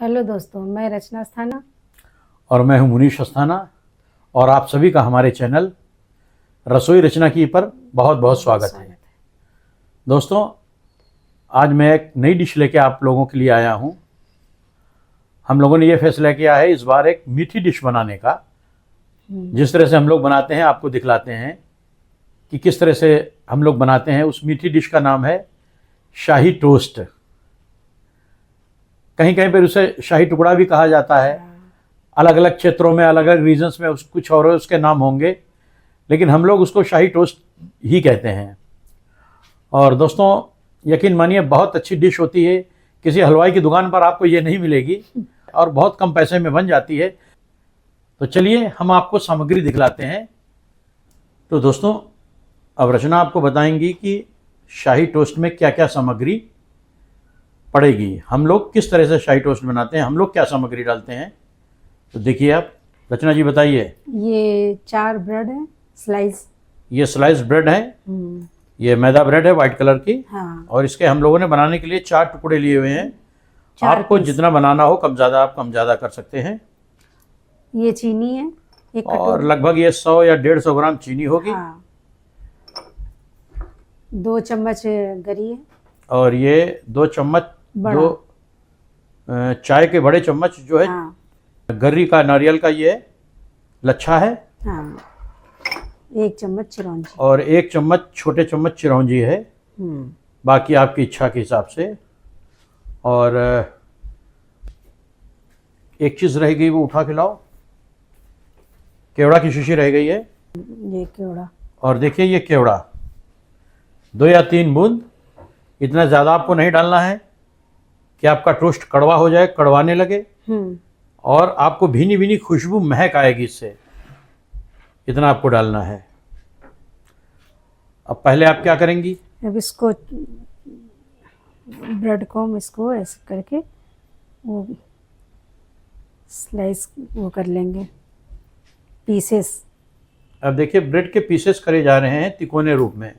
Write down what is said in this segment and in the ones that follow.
Hello दोस्तों, मैं रचना अस्थाना और मैं हूं मुनीश अस्थाना और आप सभी का हमारे चैनल रसोई रचना की पर बहुत बहुत स्वागत है। दोस्तों, आज मैं एक नई डिश लेके आप लोगों के लिए आया हूं। हम लोगों ने ये फैसला किया है इस बार एक मीठी डिश बनाने का। जिस तरह से हम लोग बनाते हैं आपको दिखलाते हैं कि किस तरह से हम लोग बनाते हैं। उस मीठी डिश का नाम है शाही टोस्ट। कहीं कहीं पर उसे शाही टुकड़ा भी कहा जाता है। अलग अलग क्षेत्रों में अलग अलग रीजन्स में कुछ और उसके नाम होंगे, लेकिन हम लोग उसको शाही टोस्ट ही कहते हैं। और दोस्तों, यकीन मानिए बहुत अच्छी डिश होती है। किसी हलवाई की दुकान पर आपको ये नहीं मिलेगी और बहुत कम पैसे में बन जाती है। तो चलिए हम आपको सामग्री दिखलाते हैं। तो दोस्तों, अब रचना आपको बताएंगी कि शाही टोस्ट में क्या क्या सामग्री पड़ेगी, हम लोग किस तरह से शाही टोस्ट बनाते हैं, हम लोग क्या सामग्री डालते हैं। तो देखिए आप, रचना जी बताइए। ये 4 ब्रेड है स्लाइस। ये स्लाइस ब्रेड है। ये मैदा ब्रेड है वाइट कलर की। हाँ। और इसके हम लोगों ने बनाने के लिए 4 टुकड़े लिए हुए हैं। आपको जितना बनाना हो कम ज़्यादा आप कम ज़्यादा कर सकते हैं। ये चीनी है एक और लगभग ये 100 या 150 ग्राम चीनी होगी। हाँ। 2 चम्मच गरी है। और ये 2 चम्मच बड़ा। चाय के बड़े चम्मच जो है। हाँ। गर्री का नारियल का ये लच्छा है। हाँ। 1 चम्मच चिरौंजी। और 1 चम्मच छोटे चम्मच चिरौंजी है। बाकी आपकी इच्छा के हिसाब से। और एक चीज़ रह गई, वो उठा के लाओ। केवड़ा की शीशी रह गई है। ये केवड़ा। और देखिए ये केवड़ा 2 या 3 बूंद। इतना ज़्यादा आपको नहीं डालना है कि आपका टोस्ट कड़वा हो जाए, कड़वाने लगे और आपको भीनी भीनी खुशबू महक आएगी इससे। इतना आपको डालना है। अब पहले आप क्या करेंगी? अब इसको ब्रेड को हम इसको ऐसे करके वो स्लाइस वो कर लेंगे, पीसेस। अब देखिए ब्रेड के पीसेस करे जा रहे हैं तिकोने रूप में।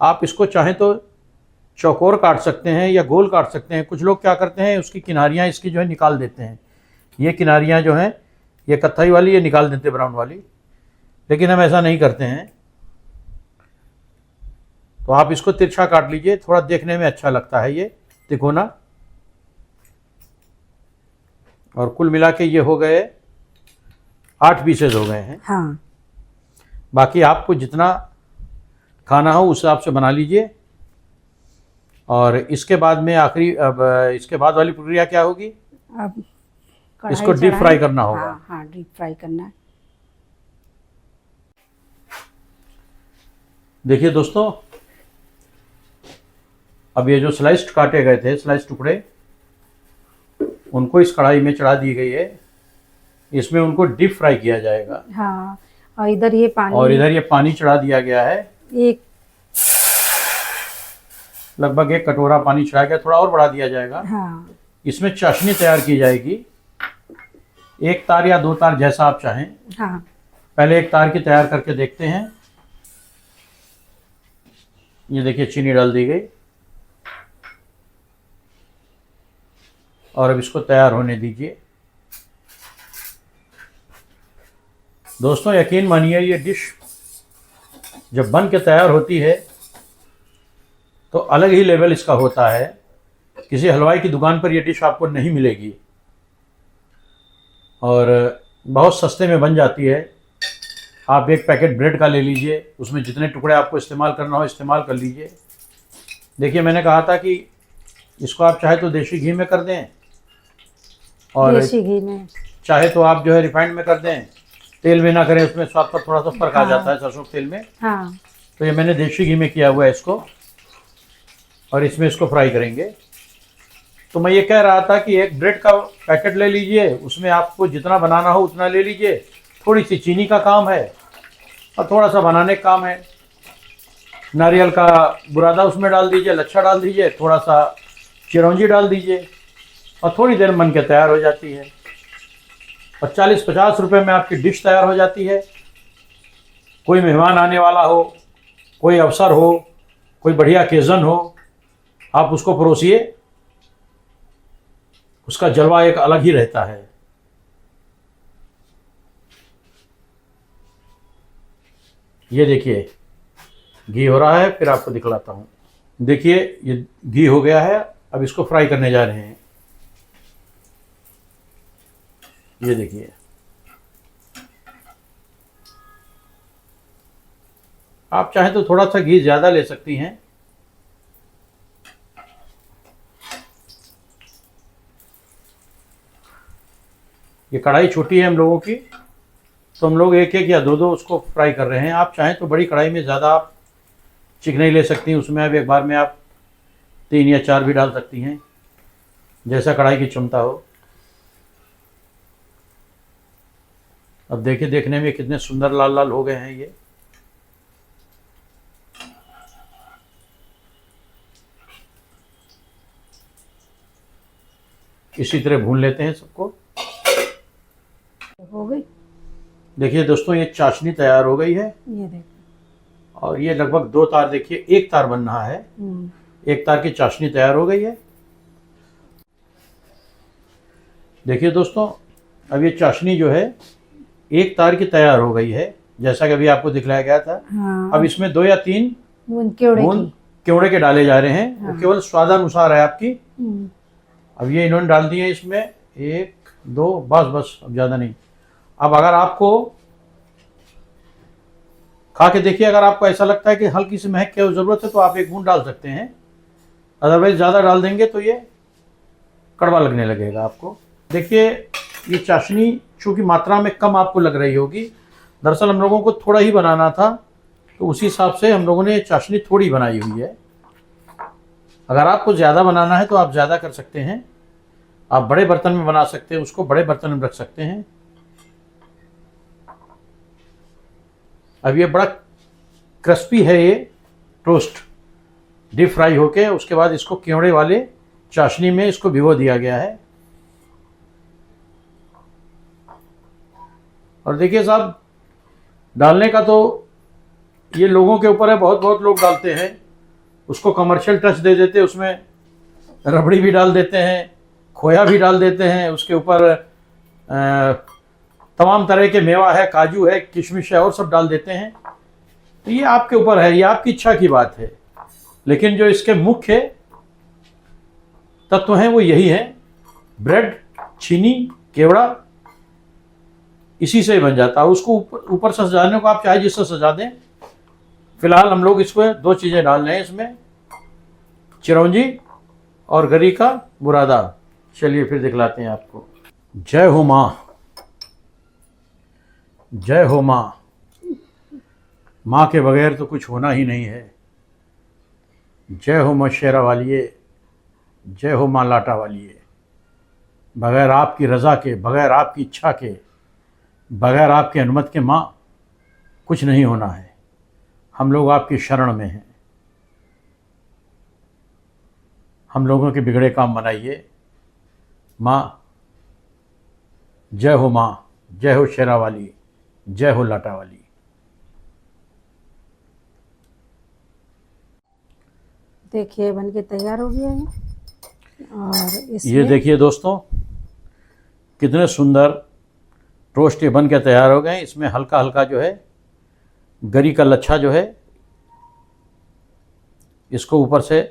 आप इसको चाहें तो चौकोर काट सकते हैं या गोल काट सकते हैं। कुछ लोग क्या करते हैं, उसकी किनारियां इसकी जो है निकाल देते हैं। ये किनारियां जो हैं, ये कत्थई वाली ये निकाल देते ब्राउन वाली, लेकिन हम ऐसा नहीं करते हैं। तो आप इसको तिरछा काट लीजिए, थोड़ा देखने में अच्छा लगता है ये तिकोना। और कुल मिला के ये हो गए 8 पीसेज हो गए हैं। हाँ। बाकी आपको जितना खाना हो उस हिसाब से बना लीजिए। और इसके बाद में अब इसके बाद वाली प्रक्रिया क्या होगी? अब इसको डीप फ्राई करना होगा। हाँ, हाँ, डीप फ्राई करना है। देखिए दोस्तों, अब ये जो स्लाइस्ड काटे गए थे, स्लाइस टुकड़े, उनको इस कढ़ाई में चढ़ा दी गई है। इसमें उनको डीप फ्राई किया जाएगा। हाँ। और इधर ये पानी चढ़ा दिया गया है। लगभग 1 कटोरा पानी चढ़ाया गया, थोड़ा और बढ़ा दिया जाएगा। हाँ। इसमें चाशनी तैयार की जाएगी। 1 तार या 2 तार जैसा आप चाहें। हाँ। पहले 1 तार की तैयार करके देखते हैं। ये देखिए चीनी डाल दी गई और अब इसको तैयार होने दीजिए। दोस्तों, यकीन मानिए ये डिश जब बन के तैयार होती है तो अलग ही लेवल इसका होता है। किसी हलवाई की दुकान पर यह डिश आपको नहीं मिलेगी और बहुत सस्ते में बन जाती है। आप 1 पैकेट ब्रेड का ले लीजिए, उसमें जितने टुकड़े आपको इस्तेमाल करना हो इस्तेमाल कर लीजिए। देखिए मैंने कहा था कि इसको आप चाहे तो देसी घी में कर दें और देसी घी में चाहे तो आप जो है रिफाइंड में कर दें। तेल में ना करें, उसमें स्वाद पर थोड़ा सा फर्क आ जाता है सरसों के तेल में। हाँ। तो ये मैंने देसी घी में किया हुआ है इसको, और इसमें इसको फ्राई करेंगे। तो मैं ये कह रहा था कि 1 ब्रेड का पैकेट ले लीजिए, उसमें आपको जितना बनाना हो उतना ले लीजिए। थोड़ी सी चीनी का काम है और थोड़ा सा बनाने का काम है। नारियल का बुरादा उसमें डाल दीजिए, लच्छा डाल दीजिए, थोड़ा सा चिरौंजी डाल दीजिए और थोड़ी देर बन के तैयार हो जाती है। और 40-50 रुपए में आपकी डिश तैयार हो जाती है। कोई मेहमान आने वाला हो, कोई अवसर हो, कोई बढ़िया ओकेजन हो, आप उसको परोसिए। उसका जलवा एक अलग ही रहता है। ये देखिए घी हो रहा है, फिर आपको दिखलाता हूँ। देखिए ये घी हो गया है, अब इसको फ्राई करने जा रहे हैं। ये देखिए आप चाहें तो थोड़ा सा घी ज़्यादा ले सकती हैं। ये कढ़ाई छोटी है हम लोगों की, तो हम लोग एक एक या दो दो उसको फ्राई कर रहे हैं। आप चाहें तो बड़ी कढ़ाई में ज़्यादा आप चिकनाई ले सकती हैं, उसमें अब एक बार में आप 3 या 4 भी डाल सकती हैं, जैसा कढ़ाई की क्षमता हो। अब देखिए देखने में कितने सुंदर लाल लाल हो गए हैं ये। इसी तरह भून लेते हैं सबको। हो गई। देखिए दोस्तों ये चाशनी तैयार हो गई है, ये देखो। और ये लगभग 2 तार, देखिए 1 तार बन रहा है। 1 तार की चाशनी तैयार हो गई है। देखिए दोस्तों अब ये चाशनी जो है 1 तार की तैयार हो गई है, जैसा कि अभी आपको दिखलाया गया था। हाँ। अब इसमें 2 या 3 बूंद केवड़े के डाले जा रहे हैं। हाँ। वो केवल स्वादानुसार है आपकी। अब ये इन्होंने डाल दिए इसमें 1 2, बस अब ज़्यादा नहीं। अब अगर आपको खा के देखिए, अगर आपको ऐसा लगता है कि हल्की सी महक की ज़रूरत है तो आप 1 बूंद डाल सकते हैं, अदरवाइज ज़्यादा डाल देंगे तो ये कड़वा लगने लगेगा आपको। देखिए ये चाशनी चूँकि मात्रा में कम आपको लग रही होगी, दरअसल हम लोगों को थोड़ा ही बनाना था, तो उसी हिसाब से हम लोगों ने चाशनी थोड़ी बनाई हुई है। अगर आपको ज़्यादा बनाना है तो आप ज़्यादा कर सकते हैं, आप बड़े बर्तन में बना सकते हैं, उसको बड़े बर्तन में रख सकते हैं। अब ये बड़ा क्रिस्पी है, ये टोस्ट डीप फ्राई होके उसके बाद इसको केवड़े वाले चाशनी में इसको भिगो दिया गया है। और देखिए साहब डालने का तो ये लोगों के ऊपर है, बहुत लोग डालते हैं, उसको कमर्शियल टच दे देते हैं, उसमें रबड़ी भी डाल देते हैं, खोया भी डाल देते हैं, उसके ऊपर तमाम तरह के मेवा है, काजू है, किशमिश है और सब डाल देते हैं। तो ये आपके ऊपर है, ये आपकी इच्छा की बात है। लेकिन जो इसके मुख्य तत्व हैं वो यही हैं, ब्रेड, चीनी, केवड़ा, इसी से बन जाता है। उसको ऊपर से सजाने को आप चाहे जिससे सजा दें। फिलहाल हम लोग इसमें 2 चीज़ें डाल रहे हैं, इसमें चिरौंजी और गरी का बुरादा। चलिए फिर दिखलाते हैं आपको। जय हो माँ, जय हो माँ, माँ के बगैर तो कुछ होना ही नहीं है। जय हो माँ शेरा वालिए, जय हो माँ लाटा वालिए। बगैर आपकी रज़ा के, बगैर आपकी इच्छा के, बगैर आपके अनुमति के माँ कुछ नहीं होना है। हम लोग आपकी शरण में हैं। हम लोगों के बिगड़े काम बनाइए माँ। जय हो माँ, जय हो शेरा वाली, जय हो लाटा वाली। देखिए बन के तैयार हो गया है। और इसमें ये देखिए दोस्तों कितने सुंदर टोस्ट ये बन के तैयार हो गए। इसमें हल्का हल्का जो है गरी का लच्छा जो है इसको ऊपर से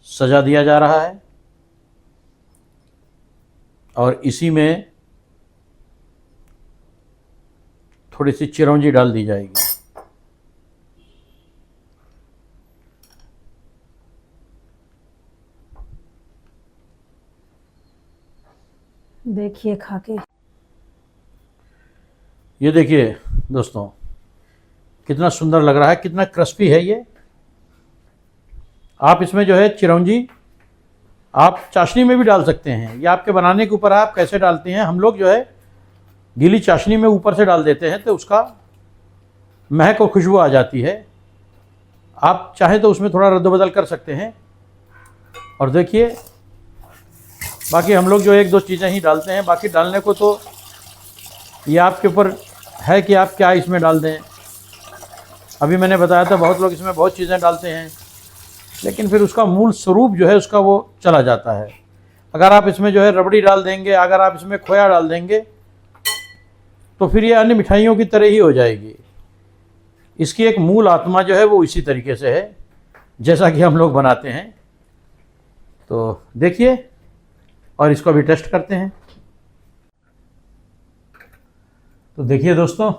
सजा दिया जा रहा है, और इसी में थोड़ी सी चिरौंजी डाल दी जाएगी। देखिए खा के, ये देखिए दोस्तों कितना सुंदर लग रहा है, कितना क्रिस्पी है ये। आप इसमें जो है चिरौंजी आप चाशनी में भी डाल सकते हैं, ये आपके बनाने के ऊपर आप कैसे डालते हैं। हम लोग जो है गीली चाशनी में ऊपर से डाल देते हैं तो उसका महक और खुशबू आ जाती है। आप चाहें तो उसमें थोड़ा रद्द-बदल कर सकते हैं। और देखिए बाकी हम लोग जो 1-2 चीज़ें ही डालते हैं, बाकी डालने को तो ये आपके ऊपर है कि आप क्या इसमें डाल दें। अभी मैंने बताया था बहुत लोग इसमें बहुत चीज़ें डालते हैं, लेकिन फिर उसका मूल स्वरूप जो है उसका वो चला जाता है। अगर आप इसमें जो है रबड़ी डाल देंगे, अगर आप इसमें खोया डाल देंगे, तो फिर ये अन्य मिठाइयों की तरह ही हो जाएगी। इसकी एक मूल आत्मा जो है वो इसी तरीके से है जैसा कि हम लोग बनाते हैं। तो देखिए और इसको भी टेस्ट करते हैं। तो देखिए दोस्तों,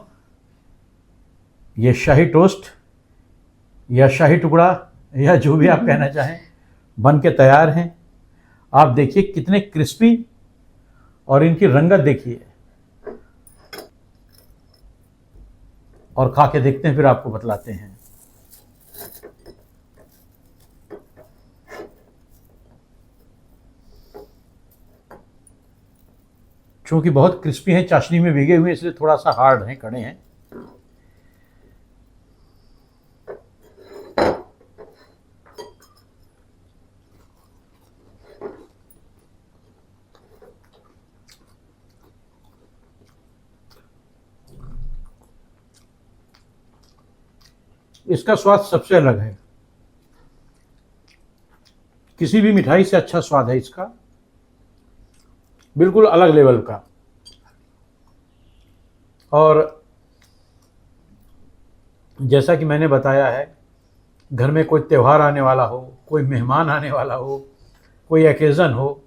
ये शाही टोस्ट या शाही टुकड़ा या जो भी आप कहना चाहें बन के तैयार हैं। आप देखिए कितने क्रिस्पी, और इनकी रंगत देखिए, और खा के देखते हैं फिर आपको बतलाते हैं। चूंकि बहुत क्रिस्पी हैं, चाशनी में भीगे हुए, इसलिए थोड़ा सा हार्ड हैं, कड़े हैं। इसका स्वाद सबसे अलग है, किसी भी मिठाई से अच्छा स्वाद है इसका, बिल्कुल अलग लेवल का। और जैसा कि मैंने बताया है, घर में कोई त्यौहार आने वाला हो, कोई मेहमान आने वाला हो, कोई एकेज़न हो,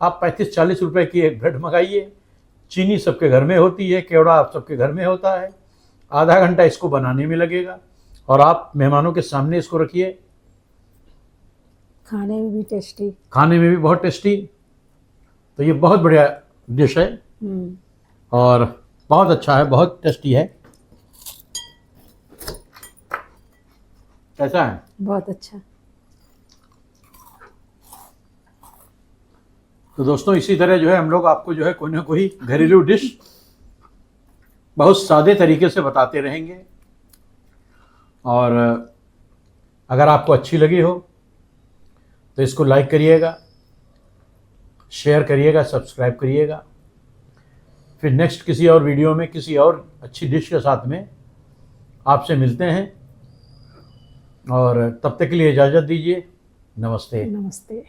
आप 35-40 रुपए की एक ब्रेड मंगाइए। चीनी सबके घर में होती है, केवड़ा आप सबके घर में होता है। आधा घंटा इसको बनाने में लगेगा और आप मेहमानों के सामने इसको रखिए। खाने में भी टेस्टी, खाने में भी बहुत टेस्टी। तो ये बहुत बढ़िया डिश है और बहुत अच्छा है, बहुत टेस्टी है। कैसा है? बहुत अच्छा। तो दोस्तों, इसी तरह जो है हम लोग आपको जो है कोई ना कोई घरेलू डिश बहुत सादे तरीके से बताते रहेंगे। और अगर आपको अच्छी लगी हो तो इसको लाइक करिएगा, शेयर करिएगा, सब्सक्राइब करिएगा। फिर नेक्स्ट किसी और वीडियो में किसी और अच्छी डिश के साथ में आपसे मिलते हैं, और तब तक के लिए इजाज़त दीजिए। नमस्ते। नमस्ते।